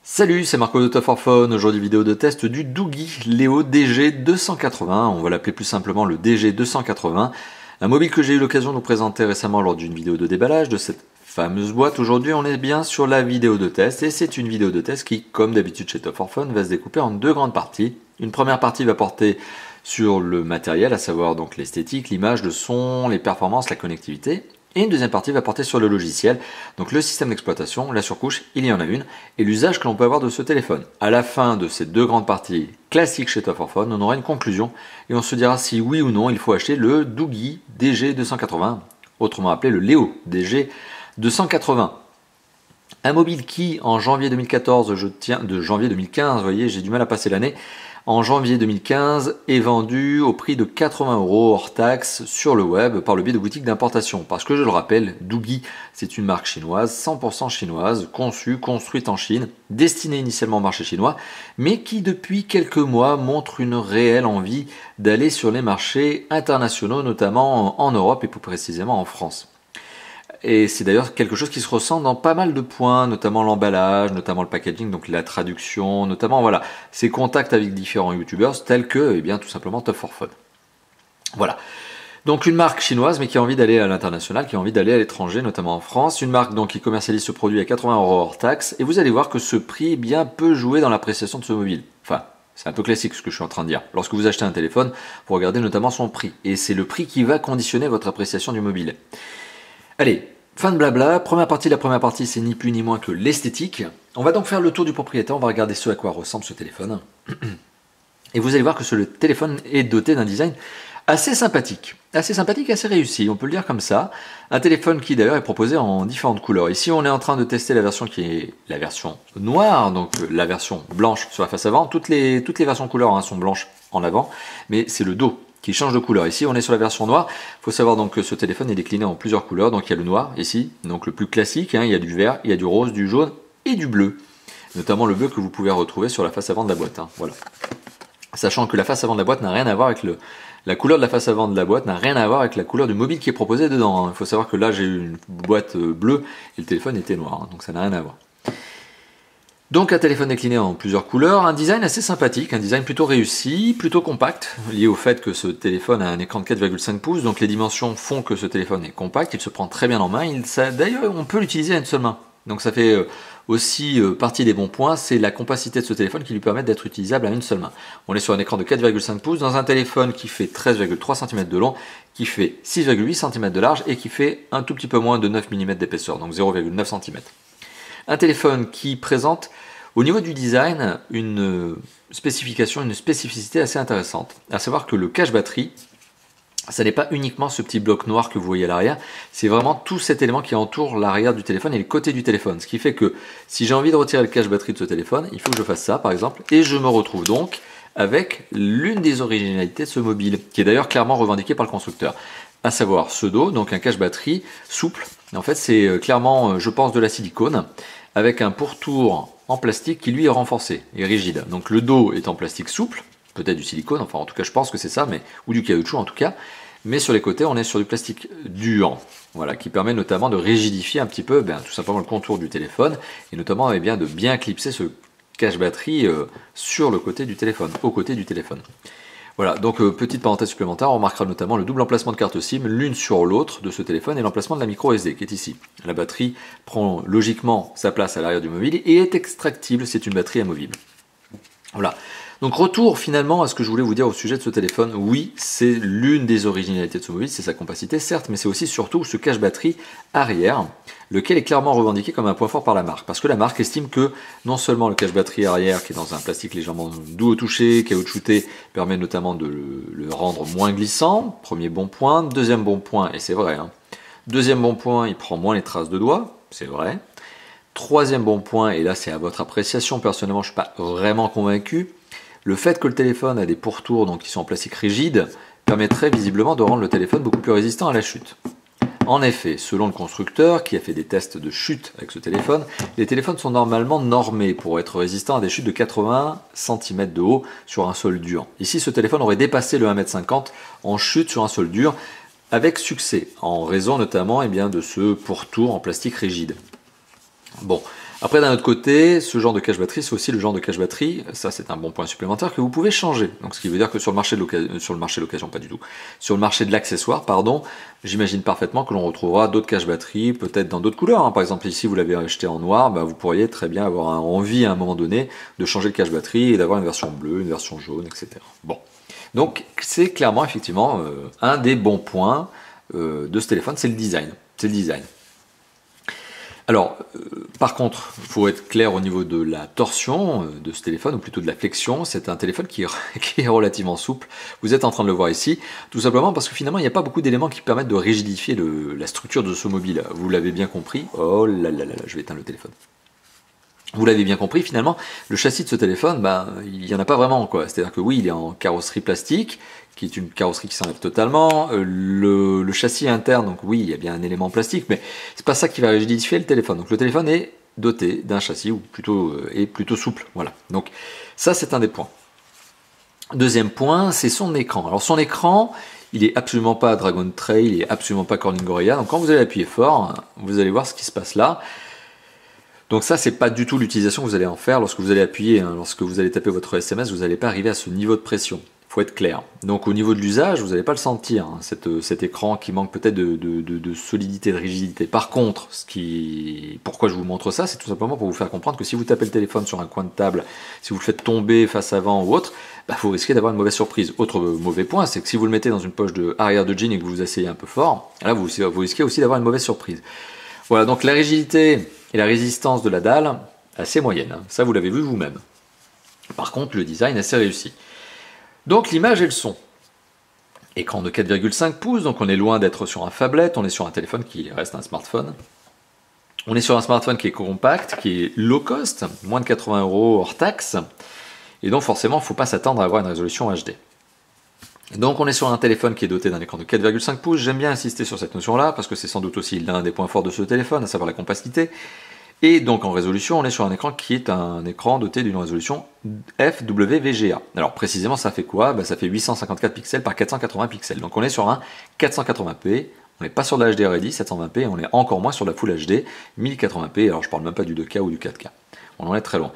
Salut, c'est Marco de Top for Phone. Aujourd'hui, vidéo de test du Doogee Leo DG280. On va l'appeler plus simplement le DG280. Un mobile que j'ai eu l'occasion de vous présenter récemment lors d'une vidéo de déballage de cette fameuse boîte. Aujourd'hui, on est bien sur la vidéo de test et c'est une vidéo de test qui, comme d'habitude chez Top for Phone, va se découper en deux grandes parties. Une première partie va porter sur le matériel, à savoir donc l'esthétique, l'image, le son, les performances, la connectivité. Et une deuxième partie va porter sur le logiciel, donc le système d'exploitation, la surcouche, il y en a une, et l'usage que l'on peut avoir de ce téléphone. À la fin de ces deux grandes parties classiques chez Top for Phone, on aura une conclusion et on se dira si oui ou non il faut acheter le Doogee DG280, autrement appelé le Leo DG280. Un mobile qui, en janvier 2014, de janvier 2015, vous voyez, j'ai du mal à passer l'année, en janvier 2015 est vendu au prix de 80 € hors taxe sur le web par le biais de boutiques d'importation. Parce que je le rappelle, Doogee, c'est une marque chinoise, 100% chinoise, conçue, construite en Chine, destinée initialement au marché chinois, mais qui depuis quelques mois montre une réelle envie d'aller sur les marchés internationaux, notamment en Europe et plus précisément en France. Et c'est d'ailleurs quelque chose qui se ressent dans pas mal de points, notamment l'emballage, notamment le packaging, donc la traduction, notamment voilà, ces contacts avec différents youtubeurs tels que, eh bien, tout simplement Top for Phone. Voilà. Donc une marque chinoise mais qui a envie d'aller à l'international, qui a envie d'aller à l'étranger, notamment en France. Une marque donc qui commercialise ce produit à 80 € hors taxe. Et vous allez voir que ce prix, eh bien, peut jouer dans l'appréciation de ce mobile. Enfin, c'est un peu classique ce que je suis en train de dire. Lorsque vous achetez un téléphone, vous regardez notamment son prix. Et c'est le prix qui va conditionner votre appréciation du mobile. Allez, fin de blabla, première partie, c'est ni plus ni moins que l'esthétique. On va donc faire le tour du propriétaire, on va regarder ce à quoi ressemble ce téléphone. Et vous allez voir que ce téléphone est doté d'un design assez sympathique, assez réussi, on peut le dire comme ça. Un téléphone qui d'ailleurs est proposé en différentes couleurs. Ici on est en train de tester la version qui est la version noire, donc la version blanche sur la face avant. Toutes les versions couleurs sont blanches en avant, mais c'est le dos qui change de couleur. Ici, on est sur la version noire. Il faut savoir donc que ce téléphone est décliné en plusieurs couleurs. Donc il y a le noir ici, donc le plus classique. Il y a du vert, il y a du rose, du jaune et du bleu. Notamment le bleu que vous pouvez retrouver sur la face avant de la boîte. Voilà. Sachant que la face avant de la boîte n'a rien à voir avec la couleur de la face avant de la boîte n'a rien à voir avec la couleur du mobile qui est proposé dedans. Il faut savoir que là, j'ai eu une boîte bleue et le téléphone était noir. Donc ça n'a rien à voir. Donc un téléphone décliné en plusieurs couleurs, un design assez sympathique, un design plutôt réussi, plutôt compact, lié au fait que ce téléphone a un écran de 4,5 pouces, donc les dimensions font que ce téléphone est compact, il se prend très bien en main, d'ailleurs on peut l'utiliser à une seule main. Donc ça fait aussi partie des bons points, c'est la compacité de ce téléphone qui lui permet d'être utilisable à une seule main. On est sur un écran de 4,5 pouces dans un téléphone qui fait 13,3 cm de long, qui fait 6,8 cm de large et qui fait un tout petit peu moins de 9 mm d'épaisseur, donc 0,9 cm. Un téléphone qui présente au niveau du design une spécificité assez intéressante, à savoir que le cache batterie, ça n'est pas uniquement ce petit bloc noir que vous voyez à l'arrière, c'est vraiment tout cet élément qui entoure l'arrière du téléphone et le côté du téléphone. Ce qui fait que si j'ai envie de retirer le cache batterie de ce téléphone, il faut que je fasse ça par exemple, et je me retrouve donc avec l'une des originalités de ce mobile, qui est d'ailleurs clairement revendiquée par le constructeur, à savoir ce dos, donc un cache batterie souple. En fait, c'est clairement, je pense, de la silicone, avec un pourtour en plastique qui lui est renforcé et rigide. Donc le dos est en plastique souple, peut-être du silicone, enfin en tout cas je pense que c'est ça, ou du caoutchouc en tout cas. Mais sur les côtés, on est sur du plastique dur, voilà, qui permet notamment de rigidifier un petit peu, tout simplement le contour du téléphone, et notamment de bien clipser ce cache batterie sur le côté du téléphone, au côté du téléphone. Voilà, donc petite parenthèse supplémentaire, on remarquera notamment le double emplacement de carte SIM l'une sur l'autre de ce téléphone et l'emplacement de la micro SD qui est ici. La batterie prend logiquement sa place à l'arrière du mobile et est extractible, c'est une batterie amovible. Voilà. Donc retour finalement à ce que je voulais vous dire au sujet de ce téléphone. Oui, c'est l'une des originalités de ce mobile, c'est sa compacité certes, mais c'est aussi surtout ce cache batterie arrière, lequel est clairement revendiqué comme un point fort par la marque. Parce que la marque estime que non seulement le cache batterie arrière, qui est dans un plastique légèrement doux au toucher, caoutchouté, permet notamment de le rendre moins glissant, premier bon point. Deuxième bon point, et c'est vrai, deuxième bon point, il prend moins les traces de doigts, c'est vrai. Troisième bon point, et là c'est à votre appréciation, personnellement je ne suis pas vraiment convaincu, le fait que le téléphone a des pourtours donc qui sont en plastique rigide permettrait visiblement de rendre le téléphone beaucoup plus résistant à la chute. En effet, selon le constructeur qui a fait des tests de chute avec ce téléphone, les téléphones sont normalement normés pour être résistants à des chutes de 80 cm de haut sur un sol dur. Ici, ce téléphone aurait dépassé le 1,50 m en chute sur un sol dur avec succès, en raison notamment de ce pourtour en plastique rigide. Bon, Après, d'un autre côté, ce genre de cache batterie, c'est aussi le genre de cache batterie, ça c'est un bon point supplémentaire, que vous pouvez changer. Donc ce qui veut dire que sur le marché de l'occasion, pas du tout, sur le marché de l'accessoire, pardon, j'imagine parfaitement que l'on retrouvera d'autres cache batteries, peut-être dans d'autres couleurs. Par exemple, ici, vous l'avez acheté en noir, vous pourriez très bien avoir envie à un moment donné de changer le cache batterie et d'avoir une version bleue, une version jaune, etc. Bon. Donc c'est clairement, effectivement, un des bons points de ce téléphone, c'est le design. C'est le design. Alors, par contre, il faut être clair au niveau de la torsion de ce téléphone, ou plutôt de la flexion. C'est un téléphone qui est relativement souple. Vous êtes en train de le voir ici, tout simplement parce que finalement, il n'y a pas beaucoup d'éléments qui permettent de rigidifier la structure de ce mobile. Vous l'avez bien compris. Oh là là là là, je vais éteindre le téléphone. Vous l'avez bien compris, finalement, le châssis de ce téléphone, il n'y en a pas vraiment, quoi. C'est-à-dire que oui, il est en carrosserie plastique, qui est une carrosserie qui s'enlève totalement. Le châssis interne, donc oui, il y a bien un élément plastique, mais c'est pas ça qui va rigidifier le téléphone. Donc le téléphone est doté d'un châssis, ou plutôt est plutôt souple. Voilà. Donc ça, c'est un des points. Deuxième point, c'est son écran. Alors son écran, il est absolument pas Dragon Trail, il est absolument pas Corning Gorilla. Donc quand vous allez appuyer fort, vous allez voir ce qui se passe là. Donc ça, c'est pas du tout l'utilisation que vous allez en faire lorsque vous allez appuyer, lorsque vous allez taper votre SMS, vous n'allez pas arriver à ce niveau de pression. Il faut être clair. Donc au niveau de l'usage, vous n'allez pas le sentir, cet écran qui manque peut-être de solidité, de rigidité. Par contre, pourquoi je vous montre ça, c'est tout simplement pour vous faire comprendre que si vous tapez le téléphone sur un coin de table, si vous le faites tomber face avant ou autre, vous risquez d'avoir une mauvaise surprise. Autre mauvais point, c'est que si vous le mettez dans une poche arrière de jean et que vous vous asseyez un peu fort, là vous risquez aussi d'avoir une mauvaise surprise. Voilà, donc la rigidité et la résistance de la dalle, assez moyenne. Ça, vous l'avez vu vous-même. Par contre, le design assez réussi. Donc l'image et le son. Écran de 4,5 pouces, donc on est loin d'être sur un phablet, on est sur un téléphone qui reste un smartphone. On est sur un smartphone qui est compact, qui est low cost, moins de 80 € hors taxe. Et donc forcément, il ne faut pas s'attendre à avoir une résolution HD. Donc on est sur un téléphone qui est doté d'un écran de 4,5 pouces. J'aime bien insister sur cette notion-là, parce que c'est sans doute aussi l'un des points forts de ce téléphone, à savoir la compacité. Et donc en résolution, on est sur un écran qui est un écran doté d'une résolution FWVGA. Alors précisément, ça fait quoi? Ça fait 854 pixels par 480 pixels. Donc on est sur un 480p, on n'est pas sur de la HDR10, 720p, on est encore moins sur la Full HD, 1080p, alors je parle même pas du 2K ou du 4K. On en est très loin.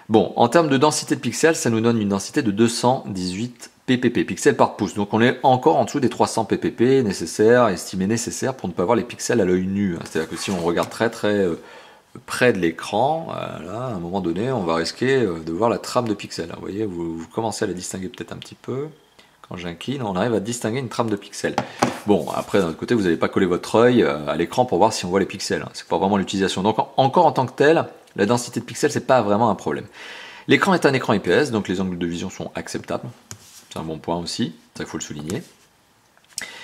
Bon, en termes de densité de pixels, ça nous donne une densité de 218 ppp, pixels par pouce. Donc on est encore en dessous des 300 ppp estimés nécessaires pour ne pas voir les pixels à l'œil nu. C'est-à-dire que si on regarde très près de l'écran, à un moment donné, on va risquer de voir la trame de pixels. Vous voyez, vous commencez à la distinguer peut-être un petit peu. Quand j'incline, on arrive à distinguer une trame de pixels. Bon, après, d'un autre côté, vous n'allez pas coller votre œil à l'écran pour voir si on voit les pixels. C'est pas vraiment l'utilisation. Donc, encore en tant que tel, la densité de pixels, c'est pas vraiment un problème. L'écran est un écran IPS, donc les angles de vision sont acceptables. C'est un bon point aussi, ça il faut le souligner.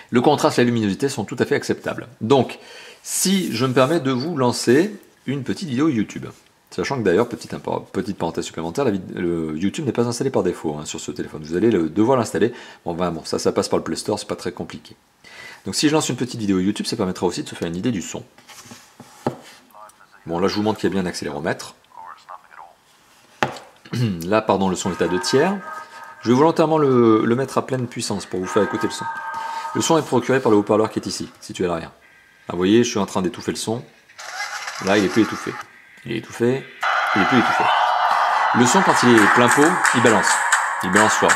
Le contraste et la luminosité sont tout à fait acceptables. Donc, si je me permets de vous lancer une petite vidéo YouTube. Sachant que d'ailleurs, petite parenthèse supplémentaire, YouTube n'est pas installé par défaut sur ce téléphone. Vous allez devoir l'installer. Bon, ça passe par le Play Store, c'est pas très compliqué. Donc si je lance une petite vidéo YouTube, ça permettra aussi de se faire une idée du son. Bon, là je vous montre qu'il y a bien un accéléromètre. Là, pardon, le son est à 2 tiers. Je vais volontairement le mettre à pleine puissance pour vous faire écouter le son. Le son est procuré par le haut-parleur qui est ici, situé à l'arrière. Vous voyez, je suis en train d'étouffer le son. Là, il est plus étouffé. Il est étouffé, il est plus étouffé. Le son, quand il est plein pot, il balance. Il balance fort.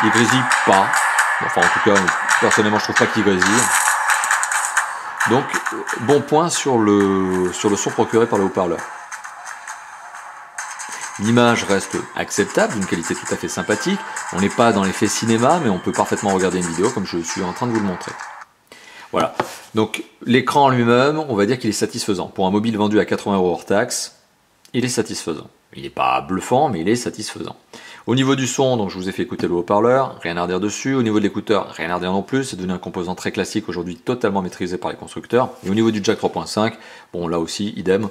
Il grésille pas. Enfin, en tout cas, personnellement, je trouve pas qu'il grésille. Donc, bon point sur le son procuré par le haut-parleur. L'image reste acceptable, d'une qualité tout à fait sympathique. On n'est pas dans l'effet cinéma, mais on peut parfaitement regarder une vidéo comme je suis en train de vous le montrer. Voilà. Donc l'écran en lui-même, on va dire qu'il est satisfaisant. Pour un mobile vendu à 80 € hors taxe, il est satisfaisant. Il n'est pas bluffant, mais il est satisfaisant. Au niveau du son, donc je vous ai fait écouter le haut-parleur, rien à redire dessus. Au niveau de l'écouteur, rien à redire non plus. C'est devenu un composant très classique aujourd'hui, totalement maîtrisé par les constructeurs. Et au niveau du jack 3.5, bon là aussi, idem.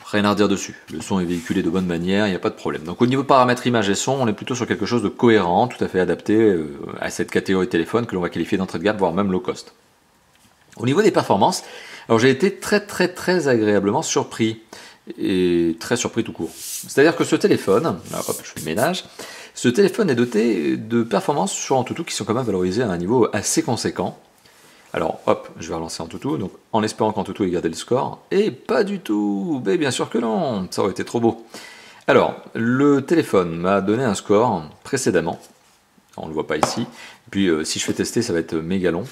Rien à redire dessus. Le son est véhiculé de bonne manière, il n'y a pas de problème. Donc au niveau paramètres image et son, on est plutôt sur quelque chose de cohérent, tout à fait adapté à cette catégorie de téléphone que l'on va qualifier d'entrée de gamme, voire même low cost. Au niveau des performances, alors j'ai été très agréablement surpris, et très surpris tout court. C'est-à-dire que ce téléphone, là, hop, je fais le ménage, ce téléphone est doté de performances sur Antutu qui sont quand même valorisées à un niveau assez conséquent. Alors hop, je vais relancer Antutu, donc en espérant qu'Antutu ait gardé le score, et pas du tout, mais bien sûr que non, ça aurait été trop beau. Alors, le téléphone m'a donné un score précédemment, on ne le voit pas ici, et puis si je fais tester ça va être méga long.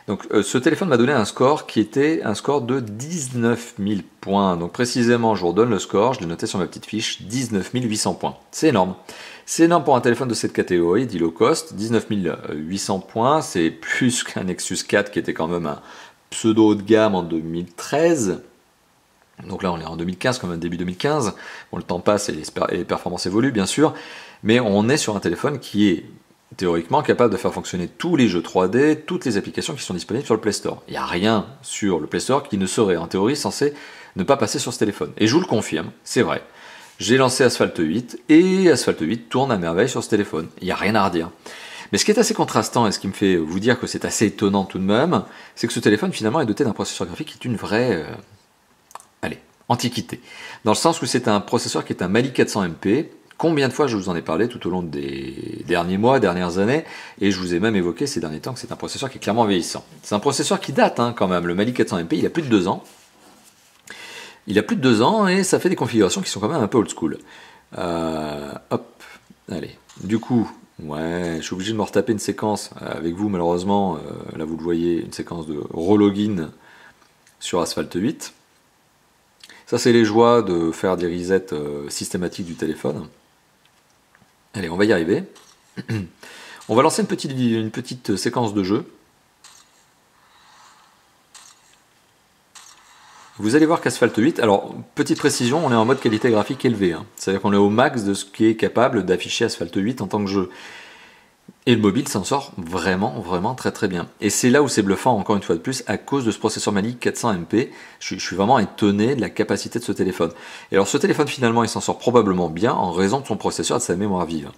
Donc ce téléphone m'a donné un score qui était un score de 19 000 points, donc précisément je vous redonne le score, je l'ai noté sur ma petite fiche, 19 800 points, c'est énorme. C'est énorme pour un téléphone de cette catégorie, dit low cost, 19 800 points, c'est plus qu'un Nexus 4 qui était quand même un pseudo haut de gamme en 2013. Donc là on est en 2015, comme un début 2015, bon, le temps passe et les performances évoluent bien sûr, mais on est sur un téléphone qui est théoriquement capable de faire fonctionner tous les jeux 3D, toutes les applications qui sont disponibles sur le Play Store. Il n'y a rien sur le Play Store qui ne serait en théorie censé ne pas passer sur ce téléphone. Et je vous le confirme, c'est vrai. J'ai lancé Asphalt 8 et Asphalt 8 tourne à merveille sur ce téléphone. Il n'y a rien à redire. Mais ce qui est assez contrastant et ce qui me fait vous dire que c'est assez étonnant tout de même, c'est que ce téléphone finalement est doté d'un processeur graphique qui est une vraie antiquité. Dans le sens où c'est un processeur qui est un Mali 400MP. Combien de fois je vous en ai parlé tout au long des derniers mois, dernières années, et je vous ai même évoqué ces derniers temps que c'est un processeur qui est clairement vieillissant. C'est un processeur qui date quand même, le Mali 400MP, il a plus de 2 ans. Il a plus de 2 ans et ça fait des configurations qui sont quand même un peu old school. Hop, allez. Du coup, ouais, je suis obligé de me retaper une séquence avec vous malheureusement. Là vous le voyez, une séquence de relogin sur Asphalt 8. Ça c'est les joies de faire des resets systématiques du téléphone. Allez, on va y arriver. On va lancer une petite séquence de jeu. Vous allez voir qu'Asphalt 8, alors petite précision, on est en mode qualité graphique élevée. C'est-à-dire qu'on est au max de ce qui est capable d'afficher Asphalt 8 en tant que jeu. Et le mobile s'en sort vraiment très très bien. Et c'est là où c'est bluffant encore une fois de plus à cause de ce processeur Mali 400MP. Je suis vraiment étonné de la capacité de ce téléphone. Et alors ce téléphone finalement il s'en sort probablement bien en raison de son processeur et de sa mémoire vive.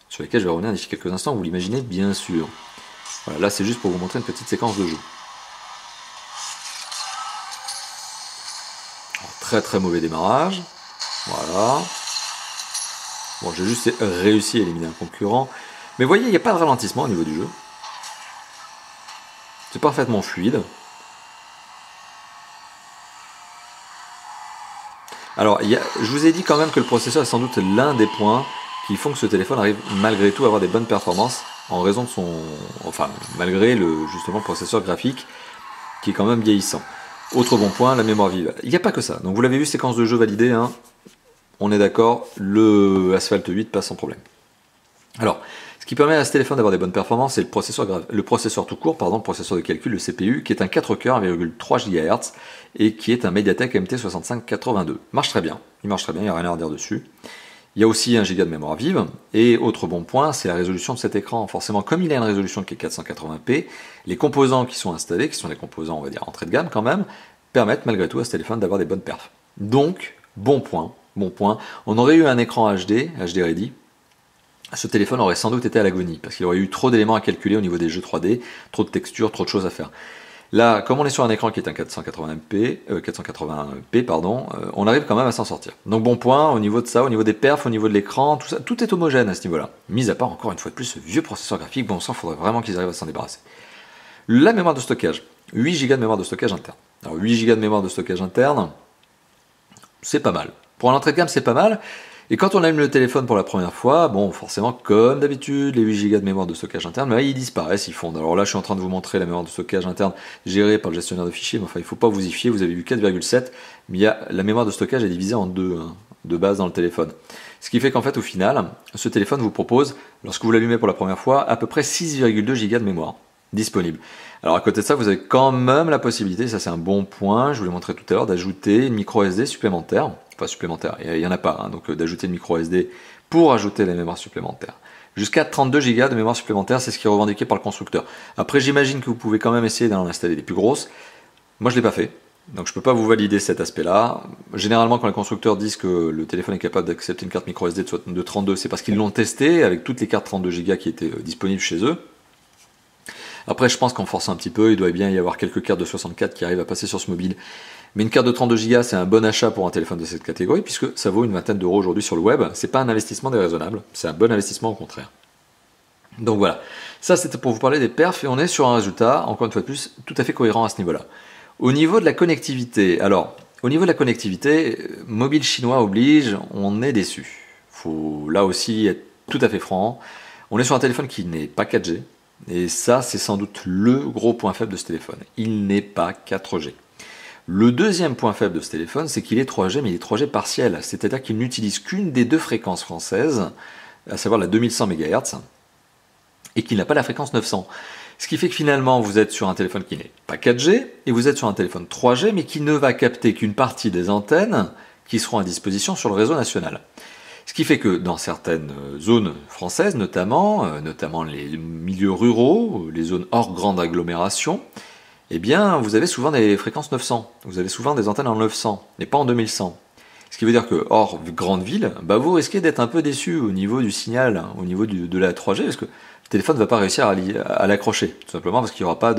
Sur lesquels je vais revenir d'ici quelques instants, vous l'imaginez bien sûr. Voilà, là c'est juste pour vous montrer une petite séquence de jeu. Alors, très mauvais démarrage. Voilà. Bon, j'ai juste réussi à éliminer un concurrent. Mais vous voyez, il n'y a pas de ralentissement au niveau du jeu. C'est parfaitement fluide. Alors, je vous ai dit quand même que le processeur est sans doute l'un des points qui font que ce téléphone arrive malgré tout à avoir des bonnes performances en raison de son... Enfin, malgré justement le processeur graphique qui est quand même vieillissant. Autre bon point, la mémoire vive. Il n'y a pas que ça. Donc vous l'avez vu, séquence de jeu validée. On est d'accord, le Asphalt 8 passe sans problème. Alors, ce qui permet à ce téléphone d'avoir des bonnes performances, c'est le processeur tout court, le processeur de calcul, le CPU, qui est un 4 cœurs, 1,3 GHz, et qui est un MediaTek MT6582. Il marche très bien, il n'y a rien à redire dessus. Il y a aussi 1 Go de mémoire vive, et autre bon point, c'est la résolution de cet écran. Forcément, comme il a une résolution qui est 480p, les composants qui sont installés, qui sont des composants, on va dire, entrée de gamme quand même, permettent malgré tout à ce téléphone d'avoir des bonnes perfs. Donc, bon point. On aurait eu un écran HD Ready, ce téléphone aurait sans doute été à l'agonie, parce qu'il aurait eu trop d'éléments à calculer au niveau des jeux 3D, trop de textures, trop de choses à faire. Là, comme on est sur un écran qui est un 480p, on arrive quand même à s'en sortir. Donc bon point, au niveau de ça, au niveau des perfs, au niveau de l'écran, tout ça, tout est homogène à ce niveau-là. Mis à part, encore une fois de plus, ce vieux processeur graphique, bon sang, il faudrait vraiment qu'ils arrivent à s'en débarrasser. La mémoire de stockage, 8 Go de mémoire de stockage interne. Alors 8 Go de mémoire de stockage interne, c'est pas mal. Pour l'entrée de gamme, c'est pas mal. Et quand on allume le téléphone pour la première fois, bon, forcément, comme d'habitude, les 8 Go de mémoire de stockage interne, ils disparaissent, ils fondent. Alors là, je suis en train de vous montrer la mémoire de stockage interne gérée par le gestionnaire de fichiers, mais enfin, il ne faut pas vous y fier, vous avez vu 4,7, mais la mémoire de stockage est divisée en deux, de base dans le téléphone. Ce qui fait qu'en fait, au final, ce téléphone vous propose, lorsque vous l'allumez pour la première fois, à peu près 6,2 Go de mémoire disponible. Alors à côté de ça, vous avez quand même la possibilité, ça c'est un bon point, je vous l'ai montré tout à l'heure, d'ajouter une micro SD supplémentaire. Enfin supplémentaire, il n'y en a pas, donc d'ajouter une micro SD pour ajouter la mémoire supplémentaire. Jusqu'à 32 Go de mémoire supplémentaire, c'est ce qui est revendiqué par le constructeur. Après j'imagine que vous pouvez quand même essayer d'en installer des plus grosses. Moi je ne l'ai pas fait, donc je ne peux pas vous valider cet aspect-là. Généralement quand les constructeurs disent que le téléphone est capable d'accepter une carte micro SD de 32, c'est parce qu'ils l'ont testé avec toutes les cartes 32 Go qui étaient disponibles chez eux. Après, je pense qu'en forçant un petit peu, il doit bien y avoir quelques cartes de 64 qui arrivent à passer sur ce mobile. Mais une carte de 32 Go, c'est un bon achat pour un téléphone de cette catégorie, puisque ça vaut une vingtaine d'euros aujourd'hui sur le web. C'est pas un investissement déraisonnable, c'est un bon investissement au contraire. Donc voilà, Ça, c'était pour vous parler des perfs, et on est sur un résultat, encore une fois de plus, tout à fait cohérent à ce niveau-là. Au niveau de la connectivité, alors, au niveau de la connectivité, mobile chinois oblige, on est déçu. Faut là aussi être tout à fait franc. On est sur un téléphone qui n'est pas 4G, et ça, c'est sans doute le gros point faible de ce téléphone. Il n'est pas 4G. Le deuxième point faible de ce téléphone, c'est qu'il est 3G, mais il est 3G partiel, c'est-à-dire qu'il n'utilise qu'une des deux fréquences françaises, à savoir la 2100 MHz, et qu'il n'a pas la fréquence 900. Ce qui fait que finalement, vous êtes sur un téléphone qui n'est pas 4G, et vous êtes sur un téléphone 3G, mais qui ne va capter qu'une partie des antennes qui seront à disposition sur le réseau national. Ce qui fait que dans certaines zones françaises, notamment les milieux ruraux, les zones hors grande agglomération, eh bien, vous avez souvent des fréquences 900. Vous avez souvent des antennes en 900, et pas en 2100. Ce qui veut dire que, hors grande ville, vous risquez d'être un peu déçu au niveau du signal, au niveau de la 3G, parce que le téléphone ne va pas réussir à l'accrocher, tout simplement parce qu'il n'y aura pas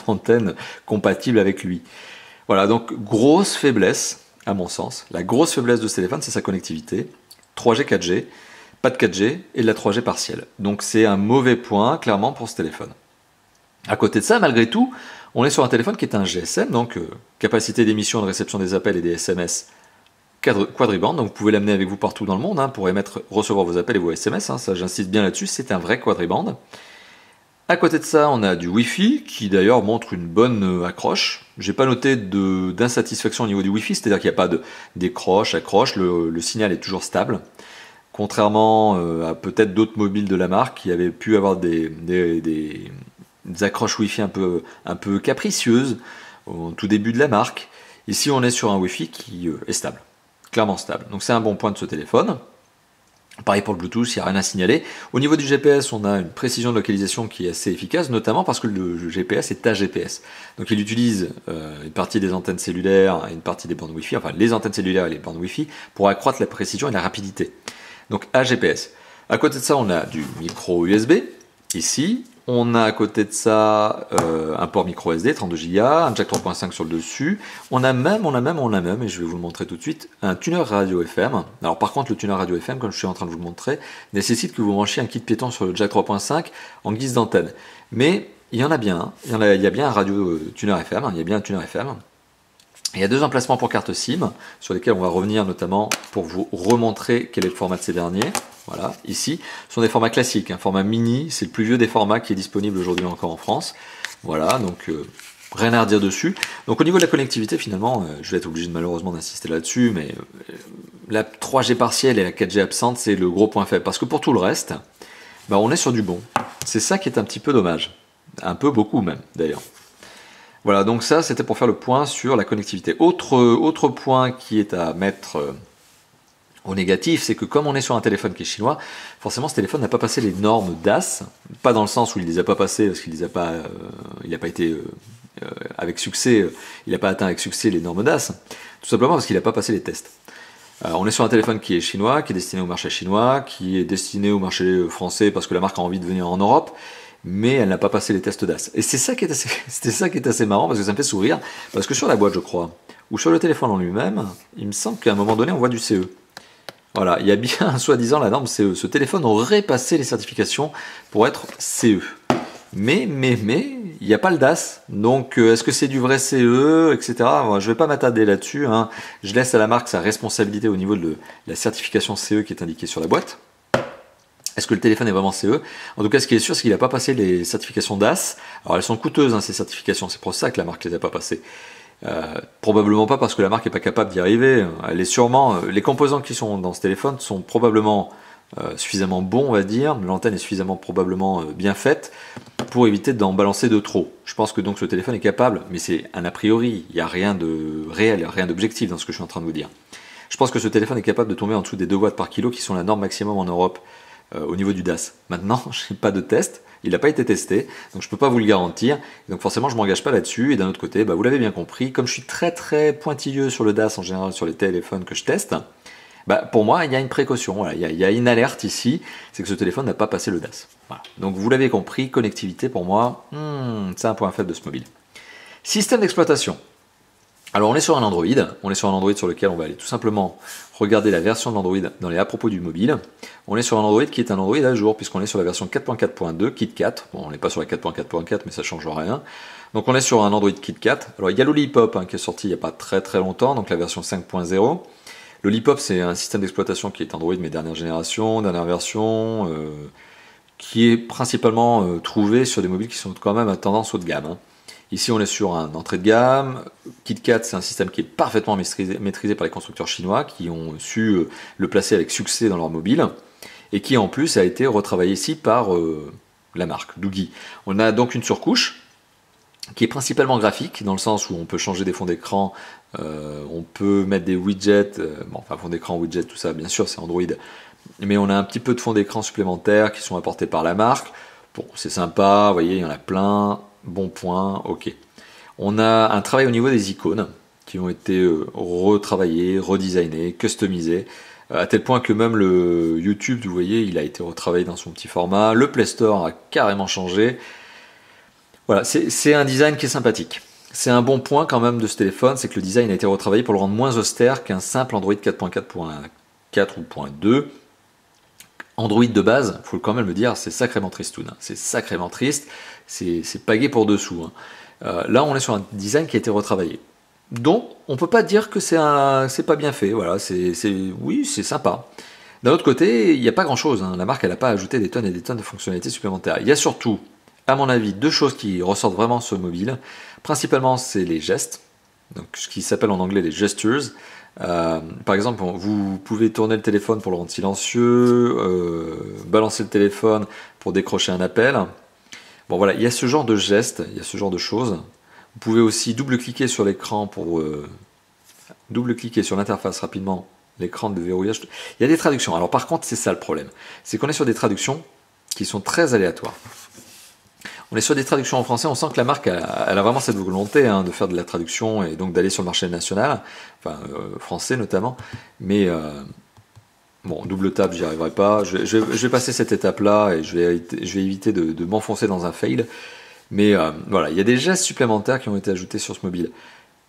d'antenne compatible avec lui. Voilà, donc grosse faiblesse, à mon sens. La grosse faiblesse de ce téléphone, c'est sa connectivité. 3G, 4G, pas de 4G et de la 3G partielle. Donc c'est un mauvais point, clairement, pour ce téléphone. À côté de ça, malgré tout, on est sur un téléphone qui est un GSM, donc capacité d'émission et de réception des appels et des SMS quadriband, donc vous pouvez l'amener avec vous partout dans le monde pour recevoir vos appels et vos SMS, ça j'insiste bien là-dessus, c'est un vrai quadriband. À côté de ça, on a du Wi-Fi qui d'ailleurs montre une bonne accroche. J'ai pas noté d'insatisfaction au niveau du Wi-Fi, c'est-à-dire qu'il n'y a pas de décroche, accroche, le signal est toujours stable. Contrairement à peut-être d'autres mobiles de la marque qui avaient pu avoir des accroches Wi-Fi un peu capricieuses au tout début de la marque. Ici, on est sur un Wi-Fi qui est stable, clairement stable. Donc c'est un bon point de ce téléphone. Pareil pour le Bluetooth, il n'y a rien à signaler. Au niveau du GPS, on a une précision de localisation qui est assez efficace, notamment parce que le GPS est AGPS. Donc il utilise une partie des antennes cellulaires et une partie des bandes Wi-Fi, enfin les antennes cellulaires et les bandes Wi-Fi, pour accroître la précision et la rapidité. Donc AGPS. À côté de ça, on a du micro USB, ici. On a à côté de ça un port micro SD, 32 Go, un jack 3.5 sur le dessus. On a même, et je vais vous le montrer tout de suite, un tuner radio FM. Alors par contre, le tuner radio FM, comme je suis en train de vous le montrer, nécessite que vous branchiez un kit piéton sur le jack 3.5 en guise d'antenne. Mais il y en a bien, il y a bien un radio tuner FM, il y a bien un tuner FM. Il y a deux emplacements pour carte SIM, sur lesquels on va revenir notamment pour vous remontrer quel est le format de ces derniers. Voilà, ici, ce sont des formats classiques. Un format mini, c'est le plus vieux des formats qui est disponible aujourd'hui encore en France. Voilà, donc rien à redire dessus. Donc au niveau de la connectivité, finalement, je vais être obligé malheureusement d'insister là-dessus, mais la 3G partielle et la 4G absente, c'est le gros point faible. Parce que pour tout le reste, on est sur du bon. C'est ça qui est un petit peu dommage. Un peu beaucoup même, d'ailleurs. Voilà, donc ça, c'était pour faire le point sur la connectivité. Autre point qui est à mettre au négatif, c'est que comme on est sur un téléphone qui est chinois, forcément ce téléphone n'a pas passé les normes DAS, pas dans le sens où il ne les a pas passées, parce qu'il n'a pas été avec succès, il n'a pas atteint avec succès les normes DAS, tout simplement parce qu'il n'a pas passé les tests. On est sur un téléphone qui est chinois, qui est destiné au marché chinois, qui est destiné au marché français parce que la marque a envie de venir en Europe, mais elle n'a pas passé les tests DAS. Et c'est ça qui est assez marrant, parce que ça me fait sourire, parce que sur la boîte, je crois, ou sur le téléphone en lui-même, il me semble qu'à un moment donné, on voit du CE. Voilà, il y a bien, soi-disant, la norme CE. Ce téléphone aurait passé les certifications pour être CE. Mais, il n'y a pas le DAS. Donc, est-ce que c'est du vrai CE, etc. Je ne vais pas m'attarder là-dessus. Je laisse à la marque sa responsabilité au niveau de la certification CE qui est indiquée sur la boîte. Est-ce que le téléphone est vraiment CE? En tout cas, ce qui est sûr, c'est qu'il n'a pas passé les certifications DAS. Alors, elles sont coûteuses, ces certifications. C'est pour ça que la marque ne les a pas passées. Probablement pas parce que la marque n'est pas capable d'y arriver. Elle est sûrement, les composants qui sont dans ce téléphone sont probablement suffisamment bons, on va dire. L'antenne est suffisamment probablement bien faite pour éviter d'en balancer de trop. Je pense que donc ce téléphone est capable, mais c'est un a priori. Il n'y a rien de réel, rien d'objectif dans ce que je suis en train de vous dire. Je pense que ce téléphone est capable de tomber en dessous des 2 watts par kilo qui sont la norme maximum en Europe au niveau du DAS. Maintenant, je n'ai pas de test. Il n'a pas été testé, donc je ne peux pas vous le garantir. Donc forcément, je ne m'engage pas là-dessus. Et d'un autre côté, vous l'avez bien compris, comme je suis très très pointilleux sur le DAS en général sur les téléphones que je teste, pour moi, il y a une précaution. Voilà, il y a une alerte ici, c'est que ce téléphone n'a pas passé le DAS. Voilà. Donc vous l'avez compris, connectivité pour moi, c'est un point faible de ce mobile. Système d'exploitation. Alors on est sur un Android, sur lequel on va aller tout simplement regarder la version de l'Android dans les à propos du mobile. On est sur un Android qui est un Android à jour, puisqu'on est sur la version 4.4.2, KitKat. Bon, on n'est pas sur la 4.4.4, mais ça change rien. Donc on est sur un Android KitKat. Alors il y a Lollipop qui est sorti il n'y a pas très longtemps, donc la version 5.0. Lollipop, c'est un système d'exploitation qui est Android, mais dernière génération, dernière version, qui est principalement trouvé sur des mobiles qui sont quand même à tendance haut de gamme. Ici, on est sur un entrée de gamme. KitKat, c'est un système qui est parfaitement maîtrisé par les constructeurs chinois qui ont su le placer avec succès dans leur mobile et qui, en plus, a été retravaillé ici par la marque Doogee. On a donc une surcouche qui est principalement graphique, dans le sens où on peut changer des fonds d'écran, on peut mettre des widgets, enfin fond d'écran, widgets, tout ça, bien sûr, c'est Android, mais on a un petit peu de fonds d'écran supplémentaires qui sont apportés par la marque. Bon, c'est sympa, vous voyez, il y en a plein. Bon point, ok. On a un travail au niveau des icônes qui ont été retravaillées, redesignnées, customisées, à tel point que même le YouTube, vous voyez, il a été retravaillé dans son petit format. Le Play Store a carrément changé. Voilà, c'est un design qui est sympathique. C'est un bon point quand même de ce téléphone, c'est que le design a été retravaillé pour le rendre moins austère qu'un simple Android 4.4.4 ou 4.2. Android de base, il faut quand même le dire, c'est sacrément tristoun. C'est sacrément triste, c'est pagué pour dessous. Là, on est sur un design qui a été retravaillé. Donc, on ne peut pas dire que c'est pas bien fait. Voilà, oui, c'est sympa. D'un autre côté, il n'y a pas grand-chose. La marque, elle n'a pas ajouté des tonnes et des tonnes de fonctionnalités supplémentaires. Il y a surtout, à mon avis, deux choses qui ressortent vraiment sur le mobile. Principalement, c'est les gestes, donc ce qui s'appelle en anglais les gestures. Par exemple, vous pouvez tourner le téléphone pour le rendre silencieux, balancer le téléphone pour décrocher un appel. Bon voilà, il y a ce genre de gestes, il y a ce genre de choses. Vous pouvez aussi double-cliquer sur l'écran pour double-cliquer sur l'interface rapidement, l'écran de verrouillage. Il y a des traductions. Alors par contre, c'est ça le problème. C'est qu'on est sur des traductions qui sont très aléatoires. On est sur des traductions en français, on sent que la marque elle a vraiment cette volonté de faire de la traduction et donc d'aller sur le marché national, enfin français notamment, mais bon, double tap, j'y arriverai pas, je vais passer cette étape-là et je vais éviter de m'enfoncer dans un fail, mais voilà, il y a des gestes supplémentaires qui ont été ajoutés sur ce mobile.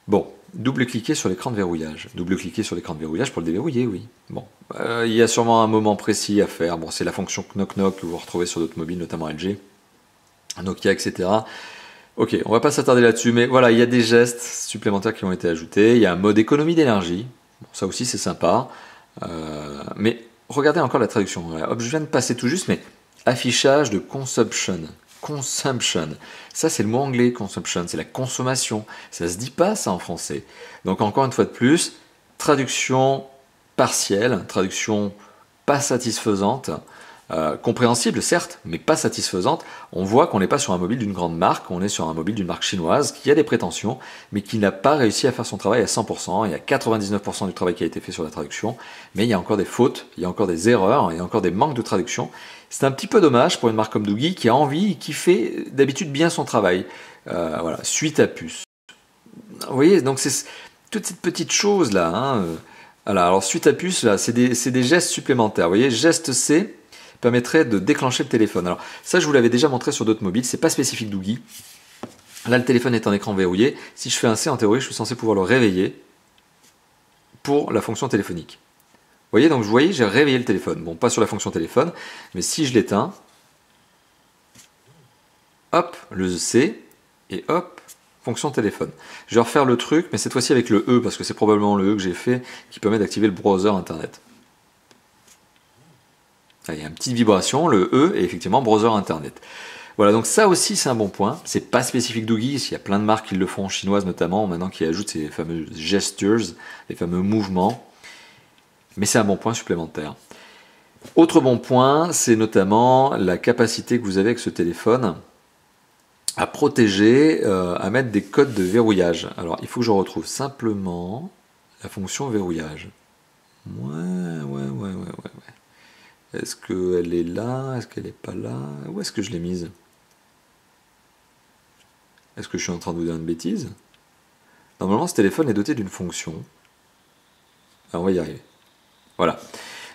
Bon, double-cliquer sur l'écran de verrouillage, double-cliquer sur l'écran de verrouillage pour le déverrouiller, oui. Bon, il y a sûrement un moment précis à faire, bon, c'est la fonction knock-knock que vous retrouvez sur d'autres mobiles, notamment LG. Nokia, etc. Ok, on va pas s'attarder là-dessus, mais voilà, il y a des gestes supplémentaires qui ont été ajoutés. Il y a un mode économie d'énergie. Bon, ça aussi, c'est sympa. Mais regardez encore la traduction. Hop, je viens de passer tout juste, mais affichage de consumption. Consumption. Ça, c'est le mot anglais, consumption. C'est la consommation. Ça se dit pas, ça, en français. Donc, encore une fois de plus, traduction partielle, traduction pas satisfaisante. Compréhensible certes, mais pas satisfaisante. On voit qu'on n'est pas sur un mobile d'une grande marque, on est sur un mobile d'une marque chinoise qui a des prétentions, mais qui n'a pas réussi à faire son travail à 100%. Il y a 99% du travail qui a été fait sur la traduction, mais il y a encore des fautes, il y a encore des erreurs, il y a encore des manques de traduction. C'est un petit peu dommage pour une marque comme Doogee qui a envie, qui fait d'habitude bien son travail. Voilà, suite à puce. Vous voyez, donc c'est toutes ces petites choses là. Voilà, alors suite à puce, là, c'est des gestes supplémentaires. Vous voyez, geste C permettrait de déclencher le téléphone. Alors ça, je vous l'avais déjà montré sur d'autres mobiles, c'est pas spécifique Doogee. Là, le téléphone est en écran verrouillé. Si je fais un C, en théorie, je suis censé pouvoir le réveiller pour la fonction téléphonique. Vous voyez, donc vous voyez, j'ai réveillé le téléphone. Bon, pas sur la fonction téléphone, mais si je l'éteins, hop, le C, et hop, fonction téléphone. Je vais refaire le truc, mais cette fois-ci avec le E, parce que c'est probablement le E que j'ai fait, qui permet d'activer le browser Internet. Il y a une petite vibration, le E est effectivement browser internet. Voilà, donc ça aussi c'est un bon point. C'est pas spécifique Doogee, il y a plein de marques qui le font, chinoises notamment, maintenant qui ajoutent ces fameux gestures, les fameux mouvements. Mais c'est un bon point supplémentaire. Autre bon point, c'est notamment la capacité que vous avez avec ce téléphone à protéger, à mettre des codes de verrouillage. Alors il faut que je retrouve simplement la fonction verrouillage. Ouais. Est-ce qu'elle est là? Est-ce qu'elle n'est pas là? Où est-ce que je l'ai mise? Est-ce que je suis en train de vous dire une bêtise? Normalement, ce téléphone est doté d'une fonction. Alors, on va y arriver. Voilà.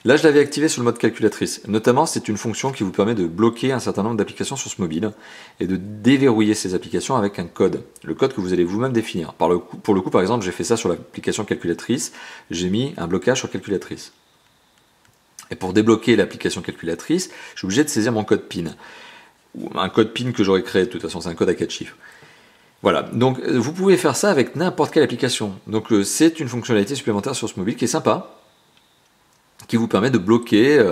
Là, je l'avais activé sur le mode calculatrice. Notamment, c'est une fonction qui vous permet de bloquer un certain nombre d'applications sur ce mobile et de déverrouiller ces applications avec un code. Le code que vous allez vous-même définir. Pour le coup, par exemple, j'ai fait ça sur l'application calculatrice. J'ai mis un blocage sur calculatrice. Et pour débloquer l'application calculatrice, je suis obligé de saisir mon code PIN. Un code PIN que j'aurais créé, de toute façon, c'est un code à 4 chiffres. Voilà, donc vous pouvez faire ça avec n'importe quelle application. Donc c'est une fonctionnalité supplémentaire sur ce mobile qui est sympa, qui vous permet de bloquer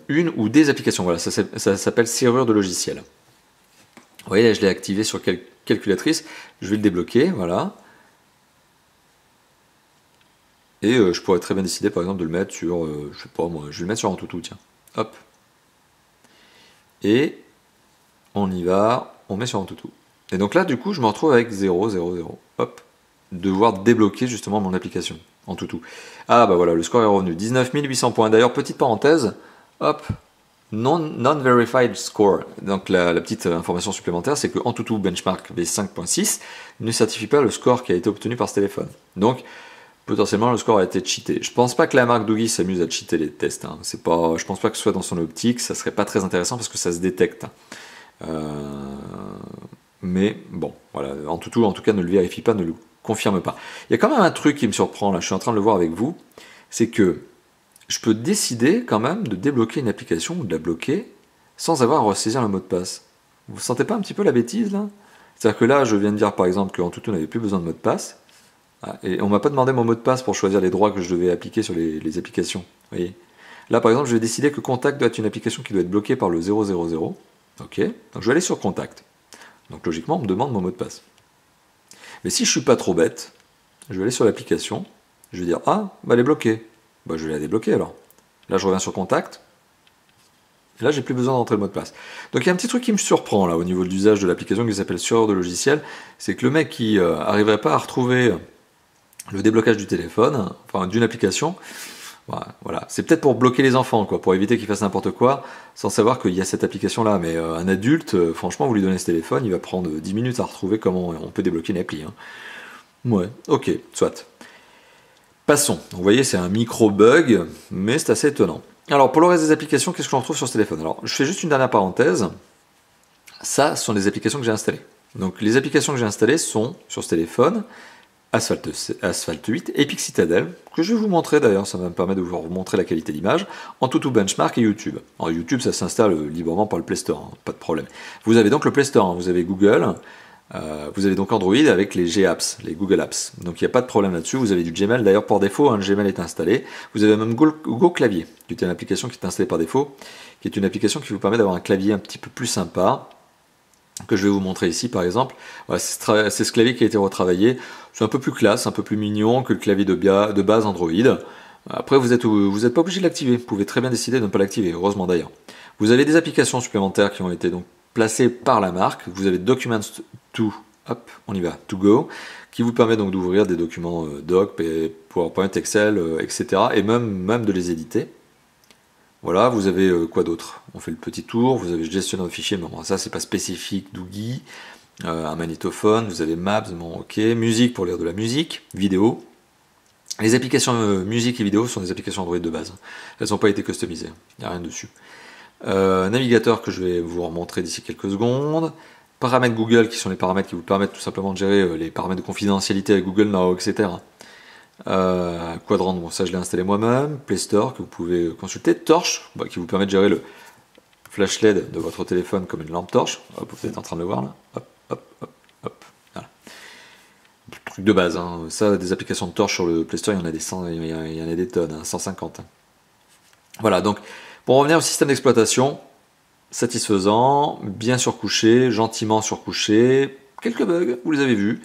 une ou des applications. Voilà, ça s'appelle serrure de logiciel. Vous voyez, là, je l'ai activé sur calculatrice, je vais le débloquer, voilà. Et je pourrais très bien décider, par exemple, de le mettre sur, je sais pas moi, je vais le mettre sur AnTuTu, tiens. Hop. Et on y va, on met sur AnTuTu. Et donc là, du coup, je me retrouve avec 0, 0, 0. Hop. Devoir débloquer justement mon application AnTuTu. Ah bah voilà, le score est revenu. 19 800 points. D'ailleurs, petite parenthèse, hop, non-verified score. Donc la petite information supplémentaire, c'est que AnTuTu Benchmark V5.6 ne certifie pas le score qui a été obtenu par ce téléphone. Donc, potentiellement, le score a été cheaté. Je pense pas que la marque Doogee s'amuse à cheater les tests. Hein. C'est pas, je pense pas que ce soit dans son optique. Ça serait pas très intéressant parce que ça se détecte. Mais bon, voilà, AnTuTu en tout cas ne le vérifie pas, ne le confirme pas. Il y a quand même un truc qui me surprend, là, je suis en train de le voir avec vous, c'est que je peux décider quand même de débloquer une application ou de la bloquer sans avoir à ressaisir le mot de passe. Vous sentez pas un petit peu la bêtise là? C'est-à-dire que là, je viens de dire par exemple que AnTuTu n'avait plus besoin de mot de passe, et on m'a pas demandé mon mot de passe pour choisir les droits que je devais appliquer sur les applications. Vous voyez? Là par exemple, je vais décider que Contact doit être une application qui doit être bloquée par le 000. Ok, donc je vais aller sur Contact. Donc logiquement, on me demande mon mot de passe. Mais si je suis pas trop bête, je vais aller sur l'application, je vais dire ah, bah elle est bloquée. Bah je vais la débloquer alors. Là je reviens sur Contact. Et là j'ai plus besoin d'entrer le mot de passe. Donc il y a un petit truc qui me surprend là au niveau de l'usage de l'application qui s'appelle serrure de logiciel, c'est que le mec qui arriverait pas à retrouver le déblocage du téléphone, enfin d'une application, voilà, c'est peut-être pour bloquer les enfants, quoi, pour éviter qu'ils fassent n'importe quoi, sans savoir qu'il y a cette application-là. Mais un adulte, franchement, vous lui donnez ce téléphone, il va prendre 10 minutes à retrouver comment on peut débloquer une appli. Hein. Ouais, ok, soit. Passons. Vous voyez, c'est un micro-bug, mais c'est assez étonnant. Alors, pour le reste des applications, qu'est-ce que l'on retrouve sur ce téléphone? Alors, je fais juste une dernière parenthèse. Ça, ce sont les applications que j'ai installées. Donc, les applications que j'ai installées sont sur ce téléphone. Asphalt 8 et Pixitadel, que je vais vous montrer d'ailleurs, ça va me permettre de vous montrer la qualité d'image, AnTuTu Benchmark et YouTube. Alors YouTube, ça s'installe librement par le Play Store, hein, pas de problème. Vous avez donc le Play Store, hein, vous avez Google, vous avez donc Android avec les G-Apps, les Google Apps. Donc il n'y a pas de problème là-dessus, vous avez du Gmail, d'ailleurs par défaut, hein, le Gmail est installé. Vous avez même Go Clavier, qui est une application qui est installée par défaut, qui est une application qui vous permet d'avoir un clavier un petit peu plus sympa, que je vais vous montrer ici par exemple. Voilà, c'est ce clavier qui a été retravaillé. C'est un peu plus classe, un peu plus mignon que le clavier de base Android. Après, vous n'êtes pas obligé de l'activer. Vous pouvez très bien décider de ne pas l'activer, heureusement d'ailleurs. Vous avez des applications supplémentaires qui ont été donc placées par la marque. Vous avez Documents to, hop, on y va, to go, qui vous permet donc d'ouvrir des documents doc, PowerPoint, Excel, etc. et même de les éditer. Voilà, vous avez quoi d'autre? On fait le petit tour, vous avez gestionnaire de fichiers, mais bon, ça c'est pas spécifique Doogee, un magnétophone, vous avez Maps, bon ok, musique pour lire de la musique, vidéo. Les applications musique et vidéo sont des applications Android de base, elles n'ont pas été customisées, il n'y a rien dessus. Navigateur que je vais vous remontrer d'ici quelques secondes. Paramètres Google qui sont les paramètres qui vous permettent tout simplement de gérer les paramètres de confidentialité avec Google Now, etc. Quadrant, bon ça je l'ai installé moi-même, Play Store que vous pouvez consulter, Torch qui vous permet de gérer le flash LED de votre téléphone comme une lampe torche, hop, vous êtes en train de le voir là, hop, hop, hop, hop, voilà. Truc de base, hein. Ça des applications de torche sur le Play Store il y en a des 100, il y en a des tonnes, hein, 150. Hein. Voilà, donc pour revenir au système d'exploitation, satisfaisant, bien surcouché, gentiment surcouché, quelques bugs, vous les avez vus.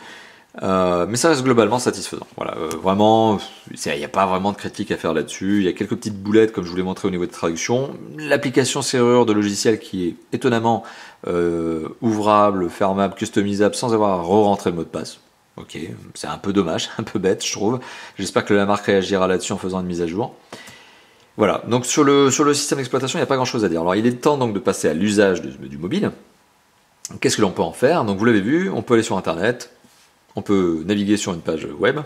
Mais ça reste globalement satisfaisant. Voilà, vraiment, il n'y a pas vraiment de critique à faire là-dessus. Il y a quelques petites boulettes, comme je vous l'ai montré au niveau de traduction. L'application serrure de logiciel qui est étonnamment ouvrable, fermable, customisable, sans avoir à re-rentrer le mot de passe. Ok, c'est un peu dommage, un peu bête, je trouve. J'espère que la marque réagira là-dessus en faisant une mise à jour. Voilà, donc sur le système d'exploitation, il n'y a pas grand-chose à dire. Alors, il est temps donc de passer à l'usage du mobile. Qu'est-ce que l'on peut en faire? Donc, vous l'avez vu, on peut aller sur Internet. On peut naviguer sur une page web.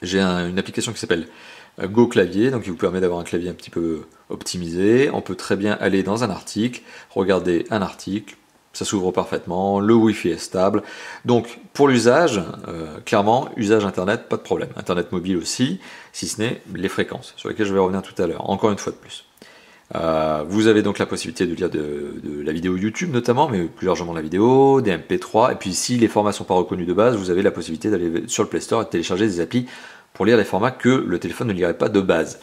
J'ai une application qui s'appelle Go clavier, donc il vous permet d'avoir un clavier un petit peu optimisé. On peut très bien aller dans un article, regarder un article, ça s'ouvre parfaitement, le Wi-Fi est stable. Donc pour l'usage, clairement, usage Internet, pas de problème. Internet mobile aussi, si ce n'est les fréquences, sur lesquelles je vais revenir tout à l'heure, encore une fois de plus. Vous avez donc la possibilité de lire de la vidéo YouTube notamment, mais plus largement la vidéo, des MP3, et puis si les formats ne sont pas reconnus de base, vous avez la possibilité d'aller sur le Play Store et de télécharger des applis pour lire les formats que le téléphone ne lirait pas de base.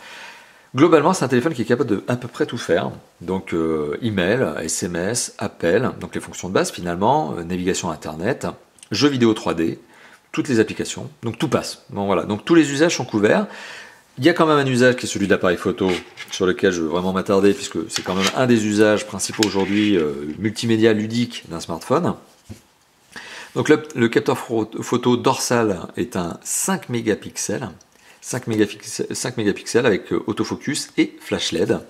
Globalement, c'est un téléphone qui est capable de à peu près tout faire, donc email, SMS, appel, donc les fonctions de base finalement, navigation Internet, jeux vidéo 3D, toutes les applications, donc tout passe. Bon, voilà. Donc tous les usages sont couverts. Il y a quand même un usage qui est celui de l'appareil photo, sur lequel je veux vraiment m'attarder, puisque c'est quand même un des usages principaux aujourd'hui multimédia ludique d'un smartphone. Donc le capteur photo dorsal est un 5 mégapixels, 5 mégapixels avec autofocus et flash LED.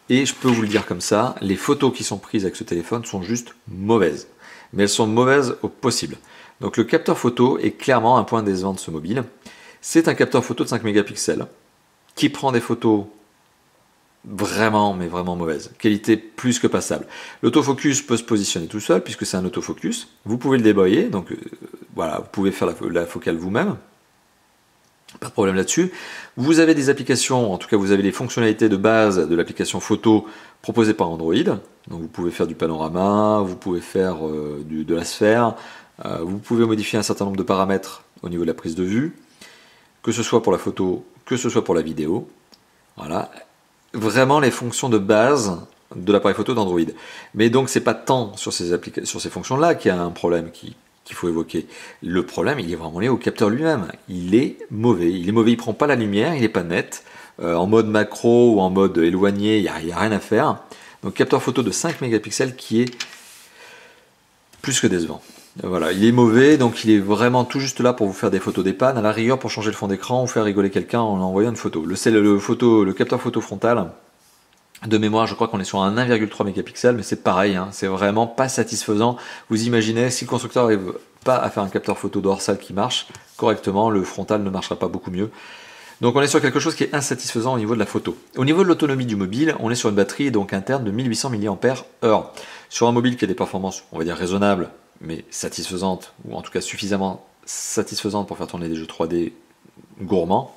Et je peux vous le dire comme ça, les photos qui sont prises avec ce téléphone sont juste mauvaises. Mais elles sont mauvaises au possible. Donc le capteur photo est clairement un point décevant de ce mobile. C'est un capteur photo de 5 mégapixels qui prend des photos vraiment, mais vraiment mauvaises. Qualité plus que passable. L'autofocus peut se positionner tout seul puisque c'est un autofocus. Vous pouvez le débrouiller, donc voilà, vous pouvez faire la focale vous-même. Pas de problème là-dessus. Vous avez des applications, en tout cas vous avez les fonctionnalités de base de l'application photo proposée par Android. Donc vous pouvez faire du panorama, vous pouvez faire de la sphère, vous pouvez modifier un certain nombre de paramètres au niveau de la prise de vue, que ce soit pour la photo, que ce soit pour la vidéo. Voilà. Vraiment les fonctions de base de l'appareil photo d'Android. Mais donc c'est pas tant sur ces fonctions-là qu'il y a un problème qu'il faut évoquer. Le problème, il est vraiment lié au capteur lui-même. Il est mauvais. Il ne prend pas la lumière, il n'est pas net. En mode macro ou en mode éloigné, il n'y a rien à faire. Donc capteur photo de 5 mégapixels qui est plus que décevant. Voilà, il est mauvais, donc il est vraiment tout juste là pour vous faire des photos des pannes, à la rigueur pour changer le fond d'écran ou faire rigoler quelqu'un en envoyant une photo. Le capteur photo frontal, de mémoire, je crois qu'on est sur un 1,3 mégapixels, mais c'est pareil, hein, c'est vraiment pas satisfaisant. Vous imaginez, si le constructeur n'arrive pas à faire un capteur photo dorsal qui marche correctement, le frontal ne marchera pas beaucoup mieux. Donc on est sur quelque chose qui est insatisfaisant au niveau de la photo. Au niveau de l'autonomie du mobile, on est sur une batterie donc interne de 1800 mAh. Sur un mobile qui a des performances, on va dire raisonnables, mais satisfaisantes, ou en tout cas suffisamment satisfaisantes pour faire tourner des jeux 3D gourmands,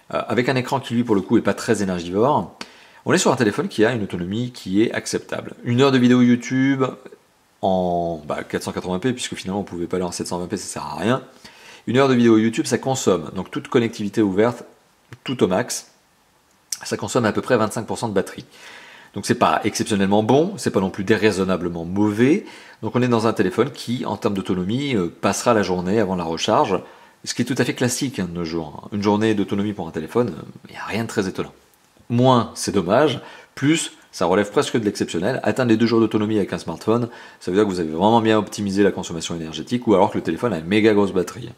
avec un écran qui lui pour le coup est pas très énergivore, on est sur un téléphone qui a une autonomie qui est acceptable. 1 heure de vidéo YouTube en 480p, puisque finalement on ne pouvait pas aller en 720p, ça sert à rien. 1 heure de vidéo YouTube, ça consomme, donc toute connectivité ouverte, tout au max, ça consomme à peu près 25% de batterie. Donc c'est pas exceptionnellement bon, c'est pas non plus déraisonnablement mauvais. Donc on est dans un téléphone qui, en termes d'autonomie, passera la journée avant la recharge, ce qui est tout à fait classique de nos jours. Une journée d'autonomie pour un téléphone, il n'y a rien de très étonnant. Moins, c'est dommage, plus, ça relève presque de l'exceptionnel. Atteindre les 2 jours d'autonomie avec un smartphone, ça veut dire que vous avez vraiment bien optimisé la consommation énergétique, ou alors que le téléphone a une méga grosse batterie.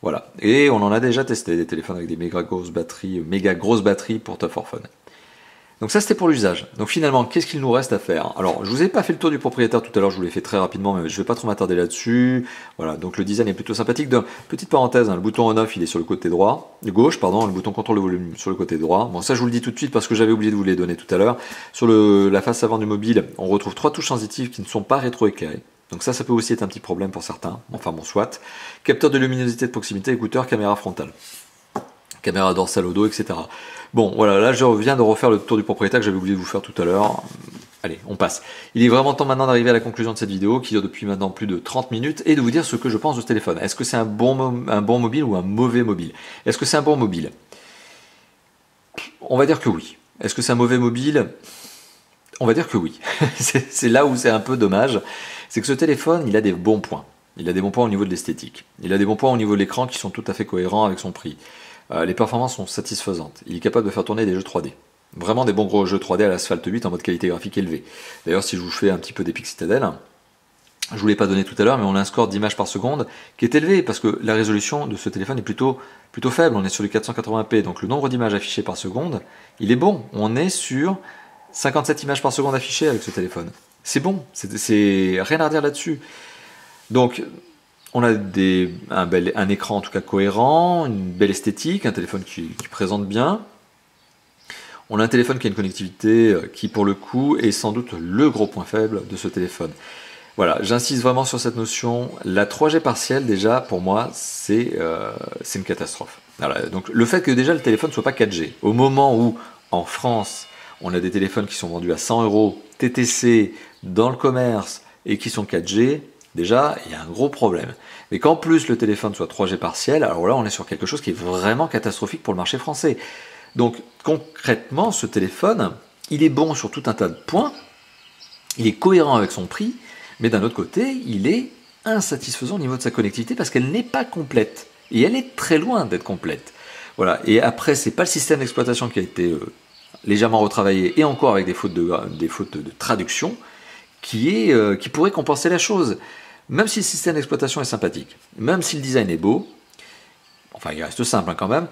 Voilà. Et on en a déjà testé des téléphones avec des méga grosses batteries pour Tough for Phone. Donc ça c'était pour l'usage. Donc finalement, qu'est-ce qu'il nous reste à faire? Alors je vous ai pas fait le tour du propriétaire tout à l'heure, je vous l'ai fait très rapidement, mais je vais pas trop m'attarder là-dessus. Voilà, donc le design est plutôt sympathique. Petite parenthèse, hein, le bouton on-off il est sur le côté gauche, le bouton contrôle de volume sur le côté droit. Bon ça je vous le dis tout de suite parce que j'avais oublié de vous les donner tout à l'heure. Sur la face avant du mobile, on retrouve 3 touches sensitives qui ne sont pas rétroéclairées. Donc ça peut aussi être un petit problème pour certains, enfin bon soit. Capteur de luminosité de proximité, écouteur, caméra frontale. Caméra dorsale au dos, etc. Bon, voilà, là je viens de refaire le tour du propriétaire que j'avais oublié de vous faire tout à l'heure. Allez, on passe. Il est vraiment temps maintenant d'arriver à la conclusion de cette vidéo qui dure depuis maintenant plus de 30 minutes et de vous dire ce que je pense de ce téléphone. Est-ce que c'est un bon mobile ou un mauvais mobile? Est-ce que c'est un bon mobile? On va dire que oui. Est-ce que c'est un mauvais mobile? On va dire que oui. C'est là où c'est un peu dommage. C'est que ce téléphone, il a des bons points. Il a des bons points au niveau de l'esthétique. Il a des bons points au niveau de l'écran qui sont tout à fait cohérents avec son prix. Les performances sont satisfaisantes. Il est capable de faire tourner des jeux 3D. Vraiment des bons gros jeux 3D à l'Asphalt 8 en mode qualité graphique élevée. D'ailleurs, si je vous fais un petit peu d'Epic Citadel, je vous l'ai pas donné tout à l'heure, mais on a un score d'images par seconde qui est élevé parce que la résolution de ce téléphone est plutôt faible. On est sur du 480p, donc le nombre d'images affichées par seconde, il est bon. On est sur 57 images par seconde affichées avec ce téléphone. C'est bon, c'est rien à redire là-dessus. Donc, On a un écran en tout cas cohérent, une belle esthétique, un téléphone qui présente bien. On a un téléphone qui a une connectivité qui pour le coup est sans doute le gros point faible de ce téléphone. Voilà, j'insiste vraiment sur cette notion. La 3G partielle déjà pour moi c'est une catastrophe. Voilà, donc le fait que déjà le téléphone ne soit pas 4G, au moment où en France on a des téléphones qui sont vendus à 100 € TTC dans le commerce et qui sont 4G, déjà, il y a un gros problème. Mais qu'en plus le téléphone soit 3G partiel, alors là, on est sur quelque chose qui est vraiment catastrophique pour le marché français. Donc, concrètement, ce téléphone, il est bon sur tout un tas de points, il est cohérent avec son prix, mais d'un autre côté, il est insatisfaisant au niveau de sa connectivité parce qu'elle n'est pas complète. Et elle est très loin d'être complète. Voilà. Et après, c'est pas le système d'exploitation qui a été légèrement retravaillé, et encore avec des fautes de traduction, qui pourrait compenser la chose. Même si le système d'exploitation est sympathique, même si le design est beau, enfin il reste simple quand même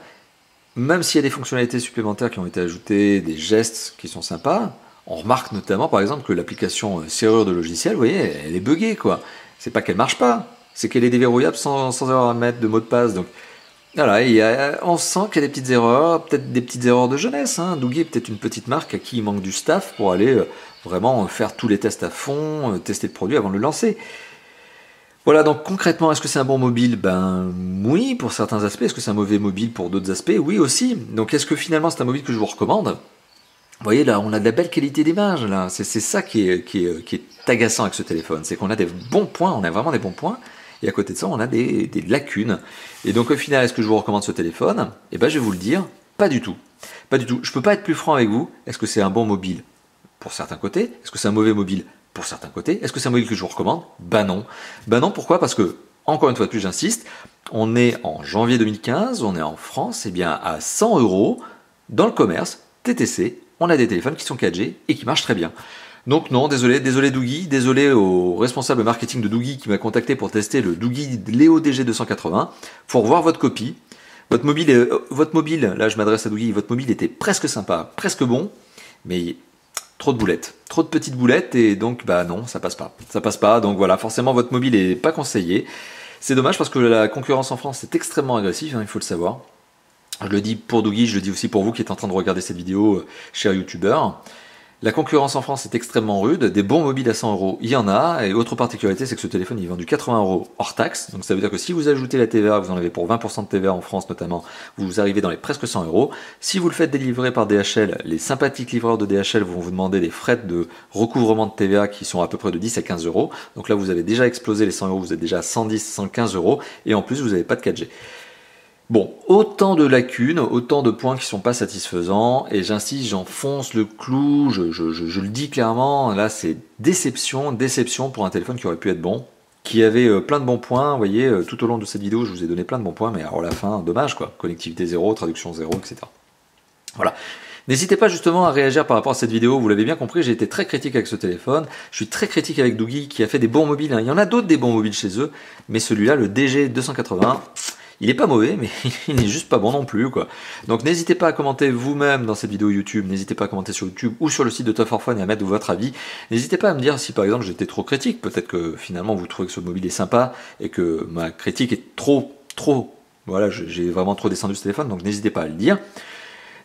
s'il y a des fonctionnalités supplémentaires qui ont été ajoutées, des gestes qui sont sympas, on remarque notamment par exemple que l'application serrure de logiciel, vous voyez, elle est buggée quoi. C'est pas qu'elle marche pas, c'est qu'elle est déverrouillable sans avoir à mettre de mot de passe. Donc voilà, on sent qu'il y a des petites erreurs, peut-être des petites erreurs de jeunesse. Doogee est peut-être une petite marque à qui il manque du staff pour aller vraiment faire tous les tests à fond, tester le produit avant de le lancer. Voilà, donc concrètement, est-ce que c'est un bon mobile? Ben oui, pour certains aspects. Est-ce que c'est un mauvais mobile pour d'autres aspects? Oui aussi. Donc est-ce que finalement c'est un mobile que je vous recommande? Vous voyez là, on a de la belle qualité d'image là. C'est ça qui est agaçant avec ce téléphone. C'est qu'on a des bons points, on a vraiment des bons points. Et à côté de ça, on a des lacunes. Et donc au final, est-ce que je vous recommande ce téléphone? Eh ben je vais vous le dire, pas du tout. Pas du tout. Je peux pas être plus franc avec vous. Est-ce que c'est un bon mobile? Pour certains côtés. Est-ce que c'est un mauvais mobile? Pour certains côtés. Est-ce que c'est un mobile que je vous recommande? Ben non. Ben non, pourquoi? Parce que, encore une fois de plus, j'insiste, on est en janvier 2015, on est en France, et bien à 100 € dans le commerce, TTC, on a des téléphones qui sont 4G et qui marchent très bien. Donc non, désolé Doogee, désolé au responsable marketing de Doogee qui m'a contacté pour tester le Doogee Leo DG280. Faut revoir votre copie. Votre mobile, là je m'adresse à Doogee, votre mobile était presque sympa, presque bon, mais trop de boulettes, trop de petites boulettes et donc bah non, ça passe pas, donc voilà, forcément votre mobile est pas conseillé. C'est dommage parce que la concurrence en France est extrêmement agressive, il faut le savoir. Je le dis pour Doogee, je le dis aussi pour vous qui êtes en train de regarder cette vidéo, chers youtubeurs. La concurrence en France est extrêmement rude, des bons mobiles à 100 €, il y en a, et autre particularité, c'est que ce téléphone il est vendu 80 € hors taxe, donc ça veut dire que si vous ajoutez la TVA, vous en avez pour 20% de TVA en France notamment, vous arrivez dans les presque 100 €. Si vous le faites délivrer par DHL, les sympathiques livreurs de DHL vont vous demander des frais de recouvrement de TVA qui sont à peu près de 10 à 15 €, donc là vous avez déjà explosé les 100 €, vous êtes déjà à 110, 115 €, et en plus vous n'avez pas de 4G. Bon, autant de lacunes, autant de points qui sont pas satisfaisants, et j'insiste, j'enfonce le clou, je le dis clairement, là c'est déception pour un téléphone qui aurait pu être bon, qui avait plein de bons points, vous voyez, tout au long de cette vidéo je vous ai donné plein de bons points, mais alors la fin, dommage quoi, connectivité 0, traduction 0, etc. Voilà. N'hésitez pas justement à réagir par rapport à cette vidéo, vous l'avez bien compris, j'ai été très critique avec ce téléphone, je suis très critique avec Doogee qui a fait des bons mobiles, il y en a d'autres des bons mobiles chez eux, mais celui-là, le DG280, il est pas mauvais, mais il n'est juste pas bon non plus, quoi. Donc n'hésitez pas à commenter vous-même dans cette vidéo YouTube, n'hésitez pas à commenter sur YouTube ou sur le site de Top 4 Phone et à mettre votre avis. N'hésitez pas à me dire si par exemple j'étais trop critique, peut-être que finalement vous trouvez que ce mobile est sympa et que ma critique est trop, voilà, j'ai vraiment trop descendu ce téléphone, donc n'hésitez pas à le dire.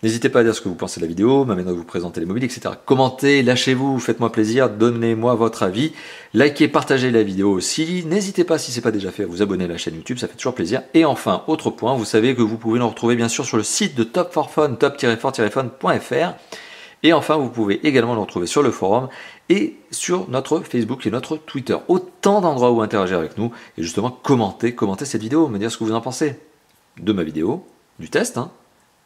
N'hésitez pas à dire ce que vous pensez de la vidéo, ma manière de vous présenter les mobiles, etc. Commentez, lâchez-vous, faites-moi plaisir, donnez-moi votre avis. Likez, partagez la vidéo aussi. N'hésitez pas, si ce n'est pas déjà fait, à vous abonner à la chaîne YouTube, ça fait toujours plaisir. Et enfin, autre point, vous savez que vous pouvez nous retrouver bien sûr sur le site de Top 4 Phone, top-4-phone.fr. Et enfin, vous pouvez également nous retrouver sur le forum et sur notre Facebook et notre Twitter. Autant d'endroits où interagir avec nous et justement commenter cette vidéo, me dire ce que vous en pensez de ma vidéo, du test,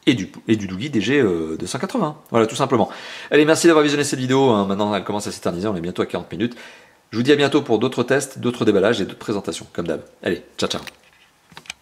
et du Doogee DG280. Voilà, tout simplement. Allez, merci d'avoir visionné cette vidéo. Maintenant, elle commence à s'éterniser. On est bientôt à 40 minutes. Je vous dis à bientôt pour d'autres tests, d'autres déballages et d'autres présentations, comme d'hab. Allez, ciao, ciao.